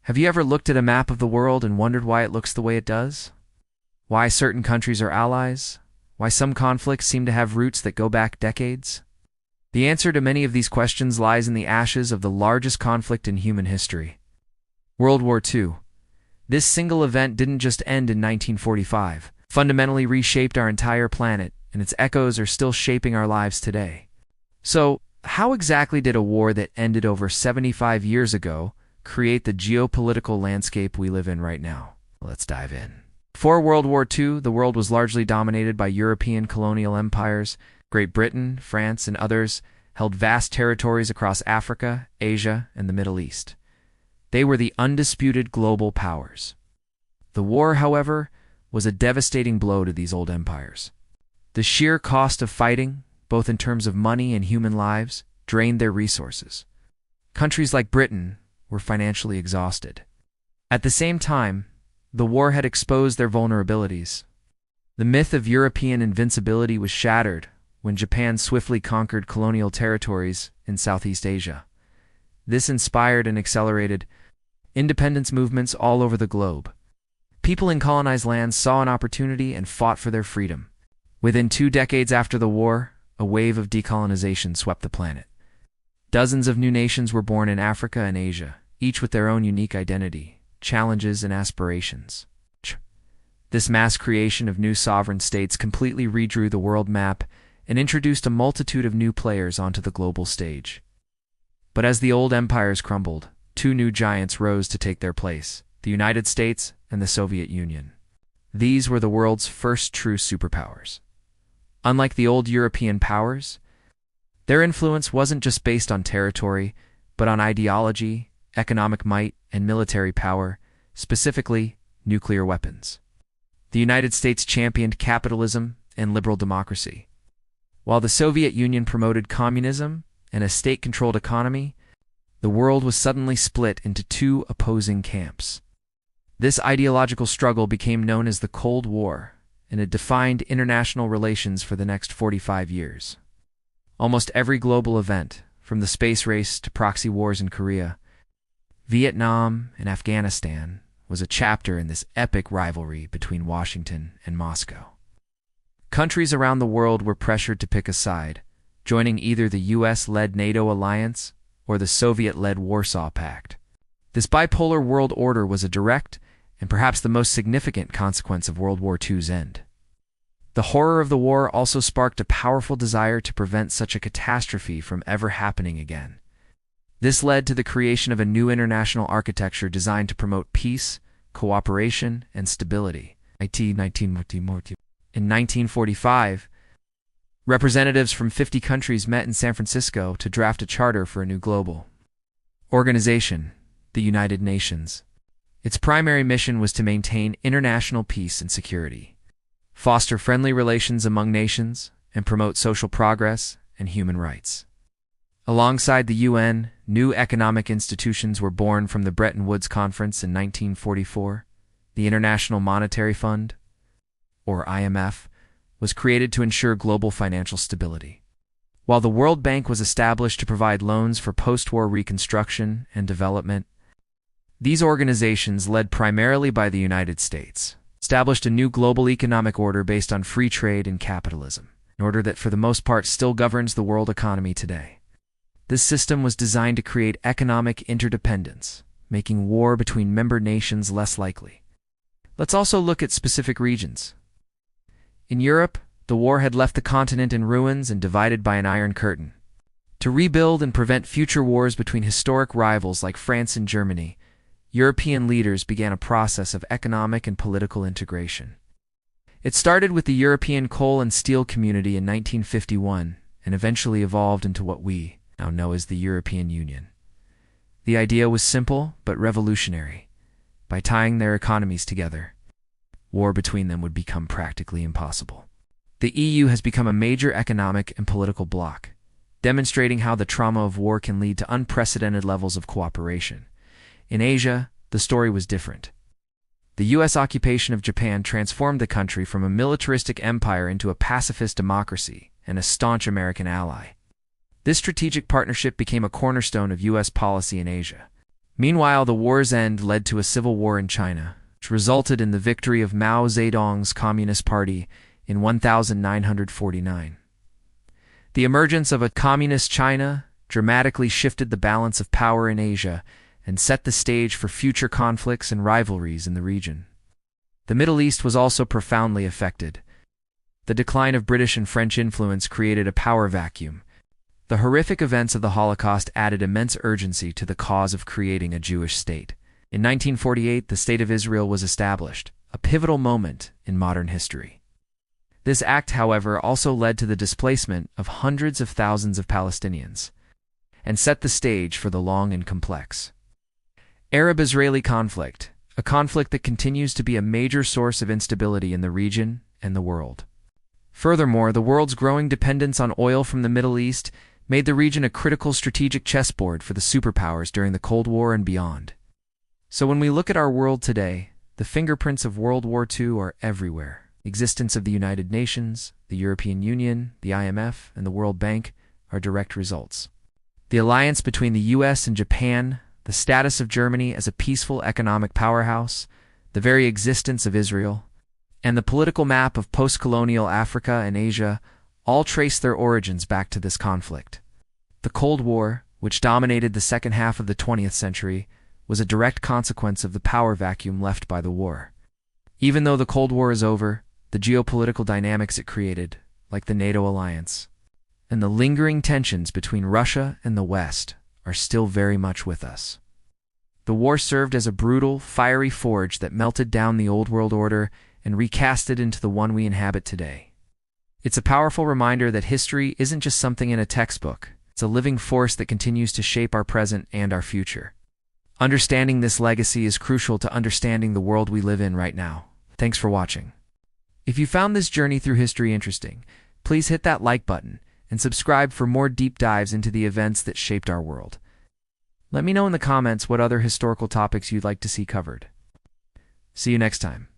Have you ever looked at a map of the world and wondered why it looks the way it does? Why certain countries are allies? Why some conflicts seem to have roots that go back decades? The answer to many of these questions lies in the ashes of the largest conflict in human history, World War II. This single event didn't just end in 1945, fundamentally reshaped our entire planet, and its echoes are still shaping our lives today. So, how exactly did a war that ended over 75 years ago create the geopolitical landscape we live in right now? Let's dive in. Before World War II, the world was largely dominated by European colonial empires. Great Britain, France, and others held vast territories across Africa, Asia, and the Middle East. They were the undisputed global powers. The war, however, was a devastating blow to these old empires. The sheer cost of fighting, both in terms of money and human lives, drained their resources. Countries like Britain were financially exhausted. At the same time, the war had exposed their vulnerabilities. The myth of European invincibility was shattered when Japan swiftly conquered colonial territories in Southeast Asia. This inspired and accelerated independence movements all over the globe. People in colonized lands saw an opportunity and fought for their freedom. Within 2 decades after the war, a wave of decolonization swept the planet. Dozens of new nations were born in Africa and Asia, each with their own unique identity, challenges, and aspirations. This mass creation of new sovereign states completely redrew the world map and introduced a multitude of new players onto the global stage. But as the old empires crumbled, 2 new giants rose to take their place: the United States and the Soviet Union. These were the world's first true superpowers. Unlike the old European powers, their influence wasn't just based on territory, but on ideology, economic might, and military power, specifically nuclear weapons. The United States championed capitalism and liberal democracy, while the Soviet Union promoted communism and a state-controlled economy. The world was suddenly split into 2 opposing camps. This ideological struggle became known as the Cold War, and it defined international relations for the next 45 years. Almost every global event, from the space race to proxy wars in Korea, Vietnam, and Afghanistan, was a chapter in this epic rivalry between Washington and Moscow. Countries around the world were pressured to pick a side, joining either the US-led NATO alliance or the Soviet-led Warsaw Pact. This bipolar world order was a direct and perhaps the most significant consequence of World War II's end. The horror of the war also sparked a powerful desire to prevent such a catastrophe from ever happening again. This led to the creation of a new international architecture designed to promote peace, cooperation, and stability. In 1945, representatives from 50 countries met in San Francisco to draft a charter for a new global organization, the United Nations. Its primary mission was to maintain international peace and security, foster friendly relations among nations, and promote social progress and human rights. Alongside the UN, new economic institutions were born from the Bretton Woods Conference in 1944. The International Monetary Fund, or IMF, was created to ensure global financial stability, while the World Bank was established to provide loans for post-war reconstruction and development. These organizations, led primarily by the United States, established a new global economic order based on free trade and capitalism, an order that for the most part still governs the world economy today. This system was designed to create economic interdependence, making war between member nations less likely. Let's also look at specific regions. In Europe, the war had left the continent in ruins and divided by an Iron Curtain. To rebuild and prevent future wars between historic rivals like France and Germany, European leaders began a process of economic and political integration. It started with the European Coal and Steel Community in 1951 and eventually evolved into what we now know as the European Union. The idea was simple but revolutionary. By tying their economies together, war between them would become practically impossible. The EU has become a major economic and political bloc, demonstrating how the trauma of war can lead to unprecedented levels of cooperation. In Asia, the story was different. The U.S. occupation of Japan transformed the country from a militaristic empire into a pacifist democracy and a staunch American ally. This strategic partnership became a cornerstone of U.S. policy in Asia. Meanwhile, the war's end led to a civil war in China, which resulted in the victory of Mao Zedong's Communist Party in 1949. The emergence of a communist China dramatically shifted the balance of power in Asia and set the stage for future conflicts and rivalries in the region. The Middle East was also profoundly affected. The decline of British and French influence created a power vacuum. The horrific events of the Holocaust added immense urgency to the cause of creating a Jewish state. In 1948, the State of Israel was established, a pivotal moment in modern history. This act, however, also led to the displacement of hundreds of thousands of Palestinians and set the stage for the long and complex Arab-Israeli conflict, a conflict that continues to be a major source of instability in the region and the world. Furthermore, the world's growing dependence on oil from the Middle East made the region a critical strategic chessboard for the superpowers during the Cold War and beyond. So when we look at our world today, the fingerprints of World War II are everywhere. The existence of the United Nations, the European Union, the IMF, and the World Bank are direct results. The alliance between the US and Japan, the status of Germany as a peaceful economic powerhouse, the very existence of Israel, and the political map of post-colonial Africa and Asia all trace their origins back to this conflict. The Cold War, which dominated the second half of the 20th century, was a direct consequence of the power vacuum left by the war. Even though the Cold War is over, the geopolitical dynamics it created, like the NATO alliance, and the lingering tensions between Russia and the West, are still very much with us. The war served as a brutal, fiery forge that melted down the old world order and recast it into the one we inhabit today. It's a powerful reminder that history isn't just something in a textbook. It's a living force that continues to shape our present and our future. Understanding this legacy is crucial to understanding the world we live in right now. Thanks for watching. If you found this journey through history interesting, please hit that like button and subscribe for more deep dives into the events that shaped our world. Let me know in the comments what other historical topics you'd like to see covered. See you next time.